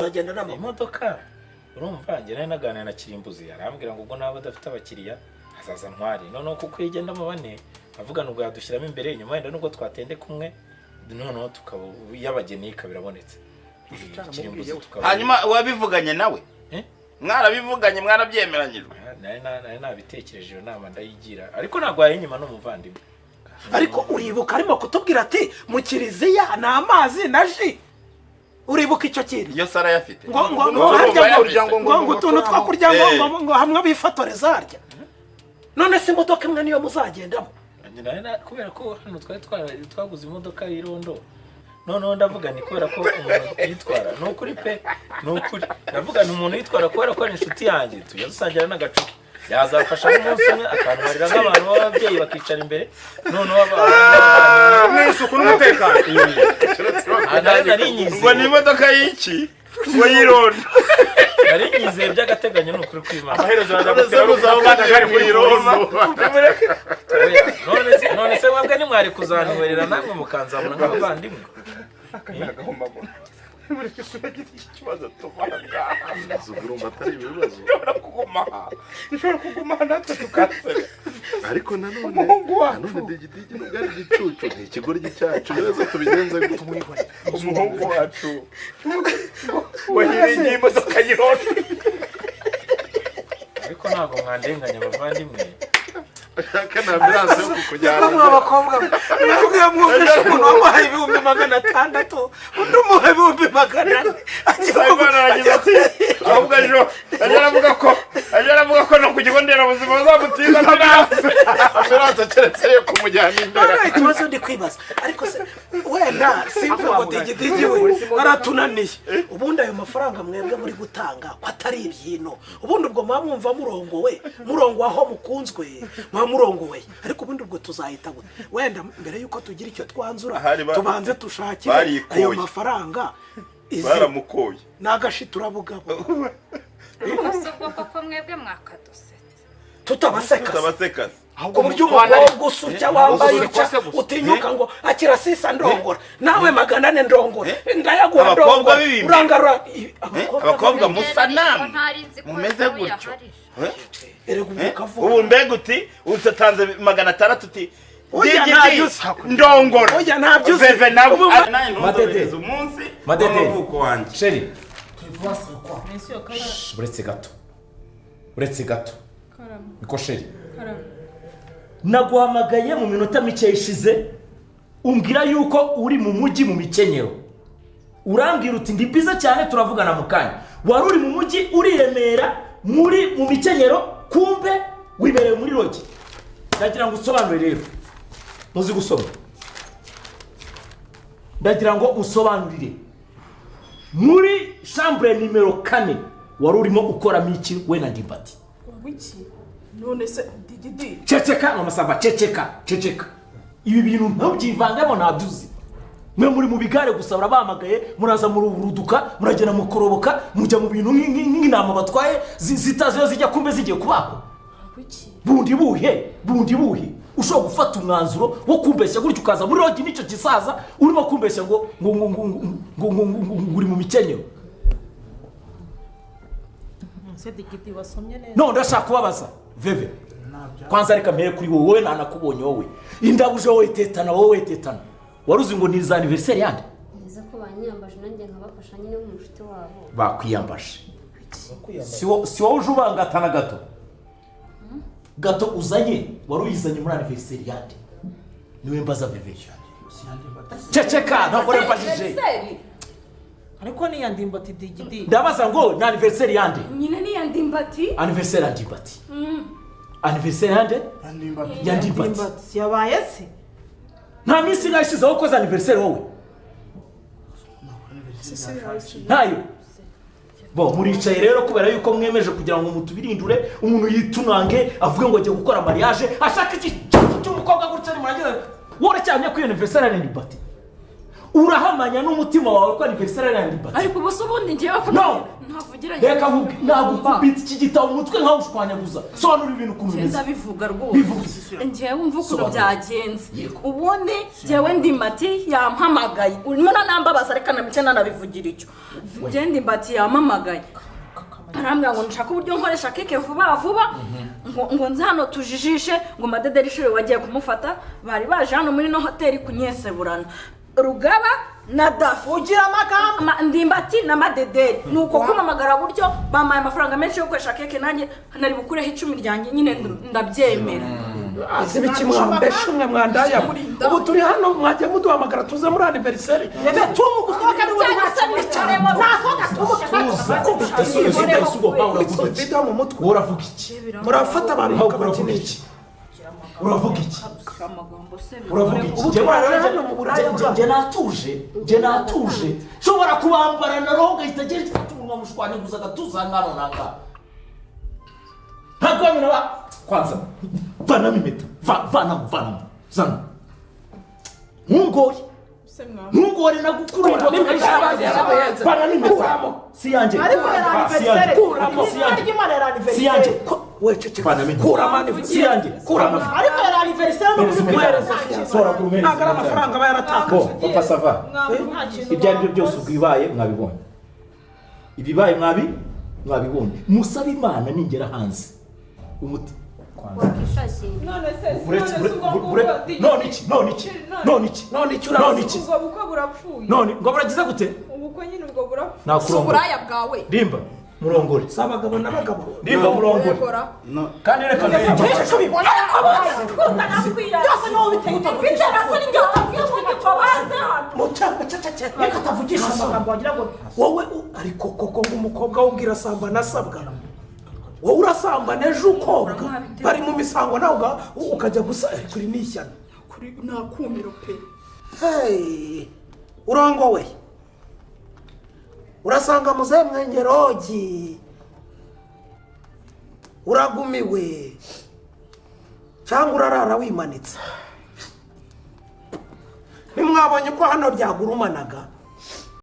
agenda nama imodoka urumva ngira naganira na Kirimbuzi arambwira ngo ubwo nabo adafite abakiriya azaza ntwari noneho kuko yigenda mu bane avuga nubwo yadushyiramo imbere nyuma yenda nubwo twatende kumwe noneho tukaba yabageni kabirabonetse hanyuma wabivuganye nawe mwarabivuganye mwarabyemeranyijwe nari nabitekereje iyo nama ndayigira ariko nagwaye inyuma no muvandimwe ariko uribuka arimo kutubwira ati mu kiriziya na amazi na ji uribuka icyo kintu iyo Sara yafite ngo utuntu twakurya ngo hamwe bifotoreza harya none se imodoka imwe niyo muzagendamo kubera ko hano twaguze imodoka y'irondo noneho ndavuga ni kubera ko umuntu yitwara ni ukuri pe ni ukuri ndavuga ni umuntu yitwara kubera ko ari inshuti yanjye tujya dusangira n'agacupa yazafasha umunsi umwe akanwarira nk'abantu b'ababyeyi bakicara imbere noneho n'isuku n'umutekano ngo ni imodoka y'iki ngo y'irondo nari nyizeye by'agateganyo ni ukuri kw'Imana amaherezo yazagutera kuri irondo none se mwebwe nimwari kuzanwerera namwe mukanzamura nk'abavandimwe ikibazo tumaga urumva atari ibibazo dushobora kuguma natwe tukasebe ariko nanone digidigi nubwo ari igicucu ni ikigoryi cyacu neza tubigenza gute umuhungu wacu wahiringiye imodoka y'irondo ariko ntabwo mwandenganya abavandimwe ashaka na ambulance yo kukujyana abakobwa mwebwe mwumvishe umuntu wamuhaye 600 undi umuhaye 400 aragize ati ahubwo ejo aravuga ko no ku kigo nderabuzima bazamutiza ambulance keretse yo kumujyana imbere ikibazo ndi kwibaza ariko se wenda simvuga ngo digidigi we aratunaniye ubundi ayo mafaranga mwebwe muri gutanga ko atari ibyino ubundi ubwo mwamwumva murongo aho mukunzwe murongowe ariko ubundi ubwo tuzahita wenda mbere yuko tugira icyo twanzura tubanze tushakire ayo mafaranga baramukoye nagashitura bugabo ubwo koko mwebwe mwakadusetse tutabaseka ahubwo buryo umukobwa usujya wambaye utinyuka ngo akira sisa ndongora nawe 400 ndongora ndayaguha ndongora urangarura abakobwa musa namwe mumeze gutyo ubu mbega uti utatanze 600 uti ndongora oya ntabyo veve nawe Matete umunsi w'amavuko wanjye sheri uretse gato niko sheri naguhamagaye mu minota mike ishize umbwira yuko uri mu mujyi mu mikenyero urambwira uti ndi biza cyane turavugana mu kanya wari uri mu mujyi uri Remera mu mikenyero kumbe wibereye muri rogi ndagira ngo usobanure rero muzi gusoma ndagira ngo usobanurire muri chambre numero 4 wari urimo ukora miki we na Ndimbati wiki none se digidi ceceka amasaba ceceka ibi bintu ntubyivangamo nabyuzi mwe muri mu bigare gusabura bamagaye muraza muri uruduka muragena mukoroboka mujya mu bintu nk'inama batwaye zitazo zijya kumbe zigiye kubako bundi buhe ushobora gufata umwanzuro wo kumbeshya gutyo ukaza muri rogi nicyo gisaza urimo kumbeshya ngo uri mu mikenyero se digidi wasomye neza no ndashaka kubabaza veve kwanza reka mpere kuri wowe nanakubonye wowe indabuje wowe tetana waruzi ngo ni za anniversaire yande neza ko banyambaje nanjye nkabafasha nyine nk'umushiti wabo bakwiyambaje si wowe uje ubangatana gato uzanye wari uyizanye muri anniversaire yande niwe mbaza veve ceceka ntabwo revajije ariko ni yandimbati digidi ndabaza ngo ni anniversaire yande nyine ni yandimbati anniversaire yandimbati anniversaire yande yandimbati yabaye se nta minsi nashizeho koza anniversaire wowe ntayo bo muricaye rero kubera yuko mwemeje kugira ngo mutubirindure umuntu yitunange avuge ngo agiye gukora mariage ashaka iki cy'umukobwa gutya ni muragira wore cyane ku anniversaire yandimbati urahamanya n'umutima wawe ko anniversaire yandimbati ariko ubuso ubundi ngiye no reka nagukubita iki gitabo umutwe nkaho ushwanyaguza sobanura ibintu ukuntu bimeze ndabivuga rwose njyewe umva ukuntu byagenze ubundi njyewe ndimbati yampamagaye urimo nanambabaza reka namice nanabivugira icyo njyewe ndimbati yampamagaye arambwira ngo nshaka uburyo nkoresha keke vuba ngo nzi hano tujijishe ngo madederi ishuri wagiye kumufata bari baje hano muri no hoteli kunyeseburana Rugaba na Dafu ugira amagambo ndimbati na madederi nuko kumamagara buryo bamaye amafaranga menshi yo gukoresha keke nanjye nari bukureho 10 ryanjye nyine ndabyemera azi biki mwambeshe mwe mwandaya ubu turi hano mwaje muduhamagara tuze muri anniversaire ebe tumu gusohoka ni wowe video mu mutwe uravuga iki murafata abantu mukabakinira iki uravuga iki amagambo se uravuga iki je natuje nshobora kubambara na roho gahita je gifata umunwa mushwanyaguza gatuza ngano nanga ntabwo ba kwanza vana mimeta vana zana ntungore nagukurira vana mimeta si yanje si yanje wecece kurama ariko yari anniversaire no muhereza sora kurumene nagara amafaranga bayaratakaje papa sava ibyo ari byo byose ubwibaye mwabibonye ibibaye mwabibonye musaba imana ningera hanze umuti none ngo buragize gute ubukwe nyine ubwo burapfuye uburaya bwawe rimba murongore sabagabo n'abagabo rimba murongore kandi reka byose no biteye reka tavugisha amagambo wagira ngo wowe ariko koko ng'umukobwa wubwira samba nasabwa wowe urasambana ejo ukobwa bari mu misango nawe ukajya gusa kuri nishyana kuri nakumiro pe urongowe urasanga muze mwengerogi uragumiwe cyangwa urarara wimanitse nimwabonye ko hano byagurumanaga